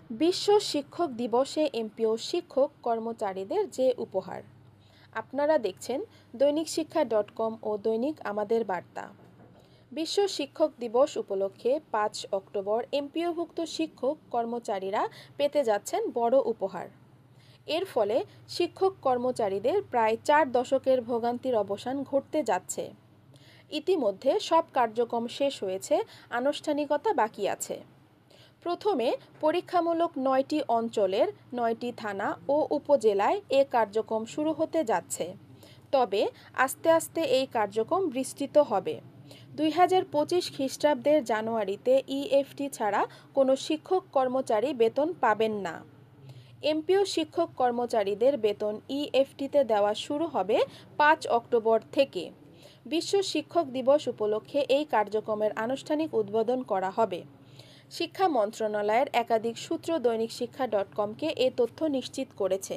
বিশ্ব শিক্ষক দিবসে এমপিও শিক্ষক কর্মচারীদের যে উপহার। আপনারা দেখছেন দৈনিক শিক্ষা .com ও দৈনিক আমাদের বার্তা। বিশ্ব শিক্ষক দিবস উপলক্ষে 5 অক্টোবর এমপিওভুক্ত শিক্ষক কর্মচারীরা পেতে যাচ্ছেন বড় উপহার। এর ফলে শিক্ষক কর্মচারীদের প্রায় 4 দশকের ভোগান্তির অবসান ঘটতে যাচ্ছে। ইতিমধ্যে সব কার্যক্রম শেষ হয়েছে, আনুষ্ঠানিকতা বাকি আছে। প্রথমে পরীক্ষামূলক 9টি অঞ্চলের 9টি থানা ও উপজেলায় এ কার্যক্রম শুরু হতে যাচ্ছে। তবে আস্তে আস্তে এই কার্যক্রম বিস্তৃত হবে। 2025 খ্রিস্টাব্দের জানুয়ারিতে ইএফটি ছাড়া কোনো শিক্ষক কর্মচারী বেতন পাবেন না। এমপিও শিক্ষক কর্মচারীদের বেতন ইএফটিতে দেওয়া শুরু হবে 5 অক্টোবর থেকে। বিশ্ব শিক্ষক দিবস উপলক্ষে এই কার্যক্রমের আনুষ্ঠানিক উদ্বোধন করা হবে। শিক্ষা মন্ত্রণালয়ের একাধিক সূত্র দৈনিক শিক্ষা .comকে এ তথ্য নিশ্চিত করেছে।